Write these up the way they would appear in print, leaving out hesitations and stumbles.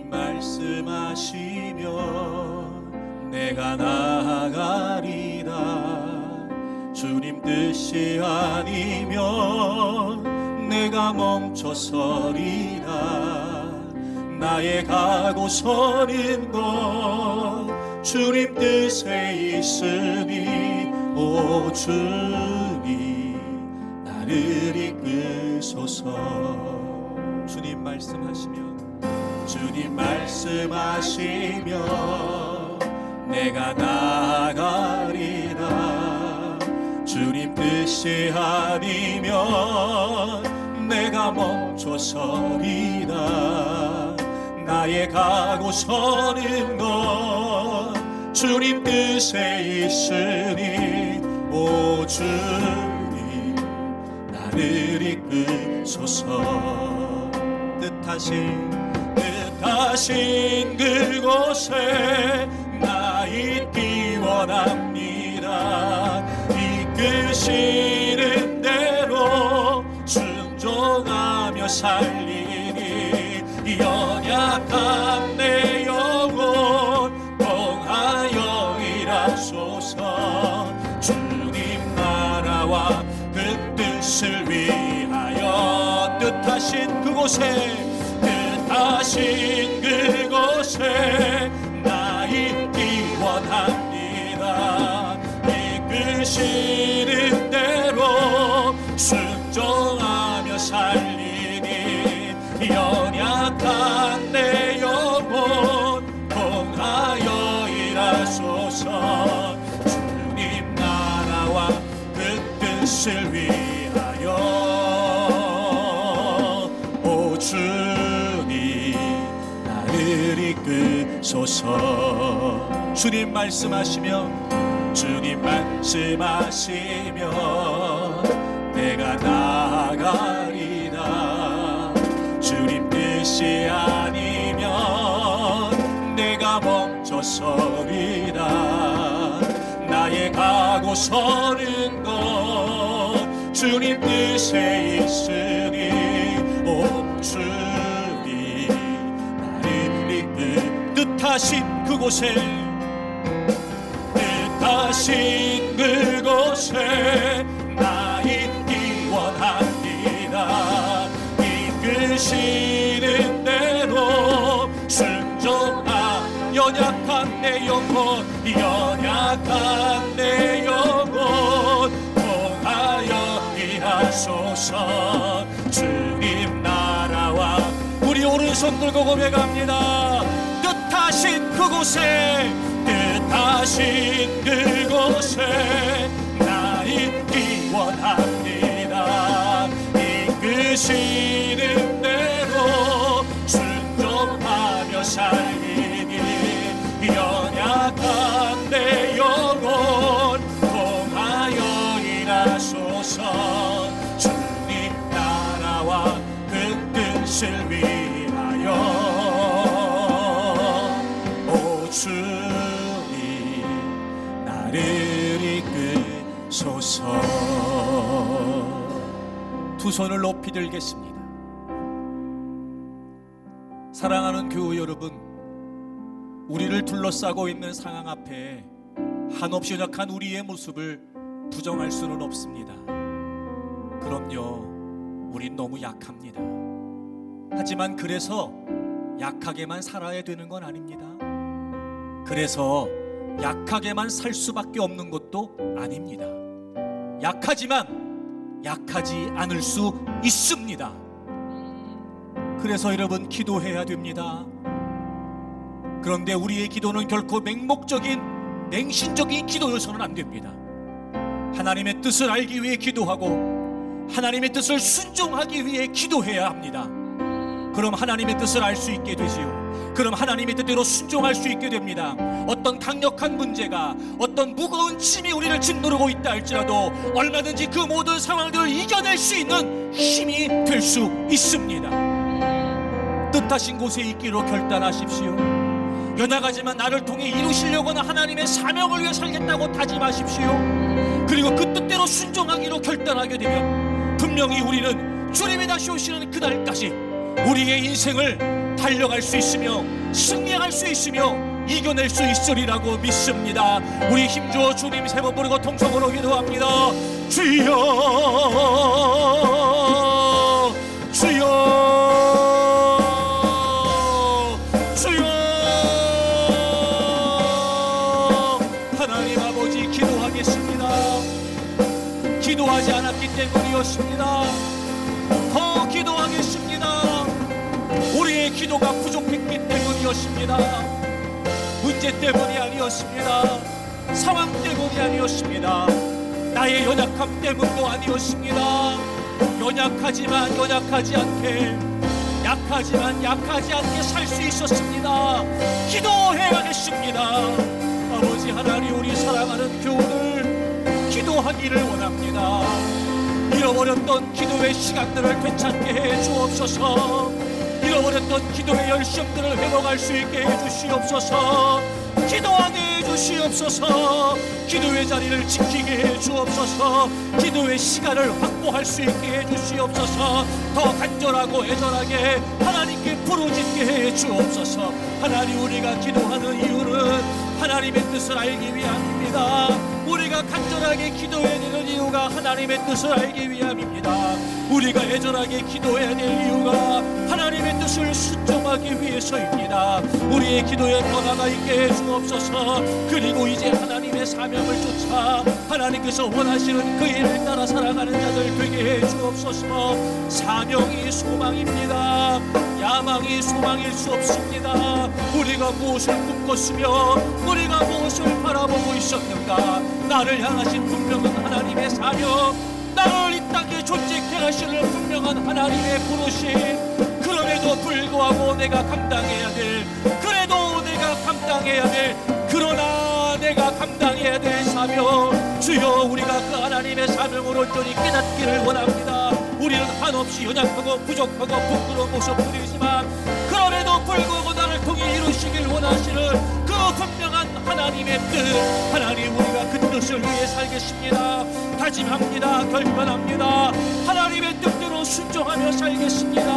주님 말씀하시면 내가 나아가리라. 주님 뜻이 아니면 내가 멈춰서리라. 나의 가고 서는 것 주님 뜻에 있으니 오 주님 나를 이끄소서. 주님 말씀하시면 내가 나아가리라. 주님 뜻이 아니면 내가 멈춰서리라. 나의 가고 서는 것 주님 뜻에 있으니 오 주님 나를 이끄소서. 뜻하신 그곳에 나 있기 원합니다. 이끄시는 대로 순종하며 살리니 연약한 내 영혼 통하여 일하소서. 주님 나라와 그 뜻을 위하여 뜻하신 그곳에 나 있기 원합니다. 이끄시는 대로 순종하며 살리니 연약한 내 영혼 통하여 일하소서. 주님 나라와 그 뜻을 위하여 오 주님 나를 이끄소서. 주님 말씀하시면 내가 나아가리라. 주님 뜻이 아니면 내가 멈춰서리라. 나의 가고 서는 것 주님 뜻에 있으니 오 주님 나를 이끄. 뜻하신 그곳에 나 있기 원합니다. 이끄시는 대로 순종하 연약한 내 영혼 통하여 일하소서. 주님 나라와 우리 오른손 들고 고백합니다. 뜻하신 그곳에 나 있기 원합니다. 이끄시는 대로 순종하며 살리니 연약한 내 영혼 통하여 일하소서. 주님 나라와 그 뜻을 위하여 오 주님 나를 이끄소서. 두 손을 높이 들겠습니다. 사랑하는 교우 여러분, 우리를 둘러싸고 있는 상황 앞에 한없이 연약한 우리의 모습을 부정할 수는 없습니다. 그럼요, 우린 너무 약합니다. 하지만 그래서 약하게만 살아야 되는 건 아닙니다. 그래서 약하게만 살 수밖에 없는 것도 아닙니다. 약하지만 약하지 않을 수 있습니다. 그래서 여러분 기도해야 됩니다. 그런데 우리의 기도는 결코 맹목적인 맹신적인 기도여서는 안 됩니다. 하나님의 뜻을 알기 위해 기도하고 하나님의 뜻을 순종하기 위해 기도해야 합니다. 그럼 하나님의 뜻을 알 수 있게 되지요. 그럼 하나님의 뜻대로 순종할 수 있게 됩니다. 어떤 강력한 문제가, 어떤 무거운 짐이 우리를 짓누르고 있다 할지라도 얼마든지 그 모든 상황들을 이겨낼 수 있는 힘이 될 수 있습니다. 뜻하신 곳에 있기로 결단하십시오. 연약하지만 나를 통해 이루시려고 하는 하나님의 사명을 위해 살겠다고 다짐하십시오. 그리고 그 뜻대로 순종하기로 결단하게 되면 분명히 우리는 주님이 다시 오시는 그날까지 우리의 인생을 달려갈 수 있으며 승리할 수 있으며 이겨낼 수 있으리라고 믿습니다. 우리 힘주어 주님 세 번 부르고 통성으로 기도합니다. 주여 주여 주여. 하나님 아버지 기도하겠습니다. 기도하지 않았기 때문이었습니다. 더 기도하겠습니다. 우리의 기도가 부족했기 때문이었습니다. 문제 때문이 아니었습니다. 상황 때문이 아니었습니다. 나의 연약함 때문도 아니었습니다. 연약하지만 연약하지 않게, 약하지만 약하지 않게 살 수 있었습니다. 기도해야겠습니다. 아버지 하나님, 우리 사랑하는 교우들 기도하기를 원합니다. 잃어버렸던 기도의 시간들을 되찾게 해 주옵소서. 잃어버렸던 기도의 열심들을 회복할 수 있게 해 주시옵소서. 기도하게 해 주시옵소서. 기도의 자리를 지키게 해 주옵소서. 기도의 시간을 확보할 수 있게 해 주시옵소서. 더 간절하고 애절하게 하나님께 부르짖게 해 주옵소서. 하나님, 우리가 기도하는 이유는 하나님의 뜻을 알기 위함입니다. 우리가 간절하게 기도해야 되는 이유가 하나님의 뜻을 알기 위함입니다. 우리가 애절하게 기도해야 될 이유가 하나님의 뜻을 순종하기 위해서입니다. 우리의 기도에 변화가 있게 해 주옵소서. 그리고 이제 하나님의 사명을 쫓아 하나님께서 원하시는 그 일을 따라 살아가는 자들 되게 해 주옵소서. 사명이 소망입니다. 야망이 소망일 수 없습니다. 우리가 무엇을 꿈꿨으며 우리가 무엇을 바라보고 있었는가. 나를 향하신 분명한 하나님의 사명, 나를 이 땅에 존재케 하시는 분명한 하나님의 부르심, 그럼에도 불구하고 내가 감당해야 될, 그래도 내가 감당해야 될, 그러나 내가 감당해야 될 사명, 주여, 우리가 그 하나님의 사명을 온전히 깨닫기를 원합니다. 우리는 한없이 연약하고 부족하고 부끄러운 모습들이지만 그럼에도 불구하고 나를 통해 이루시길 원하시는 그 분명한 하나님의 뜻, 하나님, 우리가 그 뜻을 위해 살겠습니다. 다짐합니다. 결단합니다. 하나님의 뜻대로 순종하며 살겠습니다.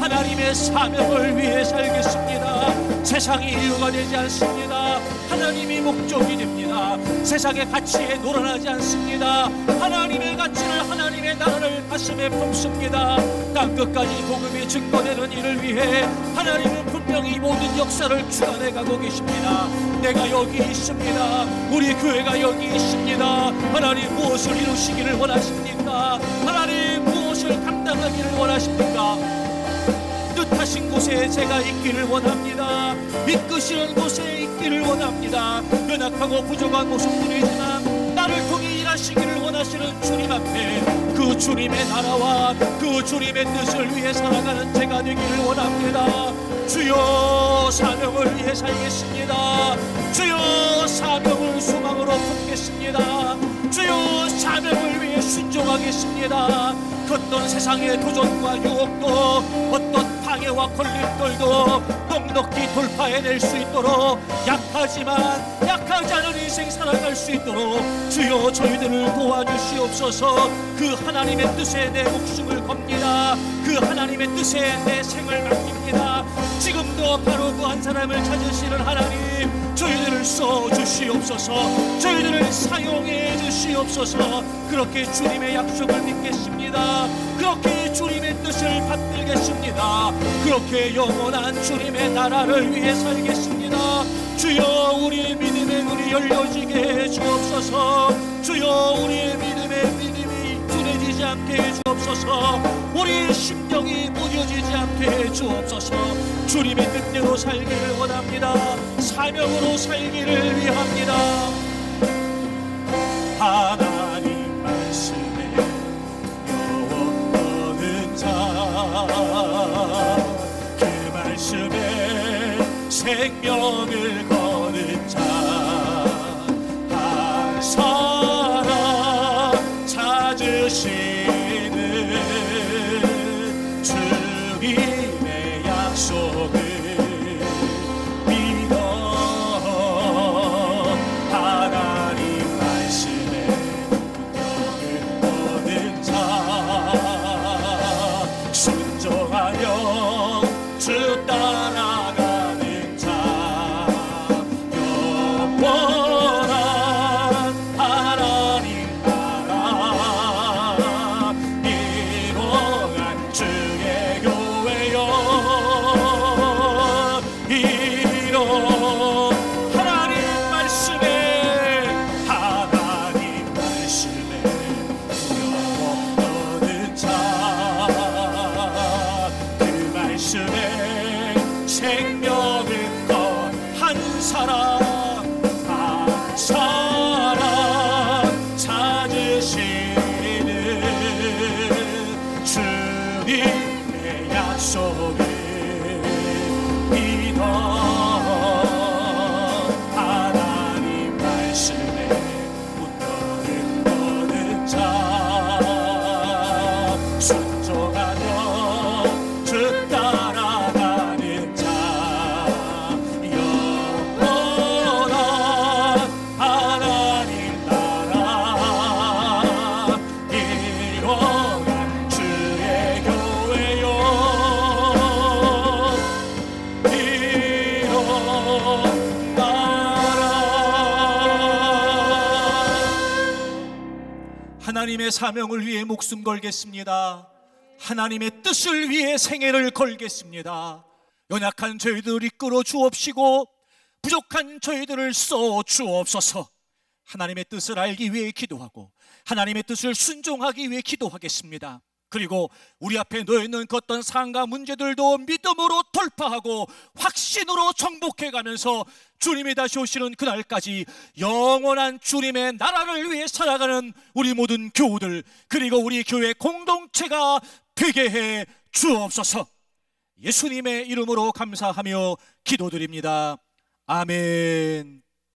하나님의 사명을 위해 살겠습니다. 세상이 이유가 되지 않습니다. 하나님이 목적이 됩니다. 세상의 가치에 놀아나지 않습니다. 하나님의 가치를, 하나님의 나라를 가슴에 품습니다. 땅끝까지 복음이 증거되는 일을 위해 하나님은 분명히 모든 역사를 주관해 가고 계십니다. 내가 여기 있습니다. 우리 교회가 여기 있습니다. 하나님, 무엇을 이루시기를 원하십니까? 하나님, 무엇을 감당하기를 원하십니까? 뜻하신 곳에 제가 있기를 원합니다. 이끄시는 곳에 있기를 원합니다. 연약하고 부족한 모습들이지만 나를 통해 일하시기를 원하시는 주님 앞에 그 주님의 나라와 그 주님의 뜻을 위해 살아가는 제가 되기를 원합니다. 주여, 사명을 위해 살겠습니다. 주여, 사명을 소망으로 품겠습니다. 주여, 사명을 위해 순종하겠습니다. 어떤 세상의 도전과 유혹도, 어떤 방해와 걸림돌도 넉넉히 돌파해낼 수 있도록, 약하지만 약하지 않은 인생 살아갈 수 있도록 주여, 저희들을 도와주시옵소서. 그 하나님의 뜻에 내 목숨을 겁니다. 그 하나님의 뜻에 내 생을 맡깁니다. 지금도 바로 그 한 사람을 찾으시는 하나님, 저희들을 써주시옵소서. 저희들을 사용해 주시옵소서. 그렇게 주님의 약속을 믿겠습니다. 그렇게 주님의 뜻을 받들겠습니다. 그렇게 영원한 주님의 나라를 위해 살겠습니다. 주여, 우리의 믿음의 눈이 열려지게 해 주옵소서. 주여, 우리의 믿음이 둔해지지 않게 해 주옵소서. 우리의 심령이 무뎌지지 않게 해 주옵소서. 주님의 뜻대로 살기를 원합니다. 사명으로 살기를 위합니다. 하나님 말씀에 영원한 자, 그 말씀에 생명을 거는 자, 한 사람 찾으시는 주님의 약속을 믿어. 하나님 말씀에 능력을 얻은 자, 순종하여 주 땅 신의 운명을 거는 자 순종하며 주 따라가는 자 영원한 하나님 나라 일원한 주의 교회요 이런 나라. 하나님의 사명을 위해 목숨 걸겠습니다. 하나님의 뜻을 위해 생애를 걸겠습니다. 연약한 저희들을 이끌어 주옵시고 부족한 저희들을 써 주옵소서. 하나님의 뜻을 알기 위해 기도하고 하나님의 뜻을 순종하기 위해 기도하겠습니다. 그리고 우리 앞에 놓여있는 그 어떤 상가 문제들도 믿음으로 돌파하고 확신으로 정복해가면서 주님이 다시 오시는 그날까지 영원한 주님의 나라를 위해 살아가는 우리 모든 교우들 그리고 우리 교회 공동체가 되게 해 주옵소서. 예수님의 이름으로 감사하며 기도드립니다. 아멘.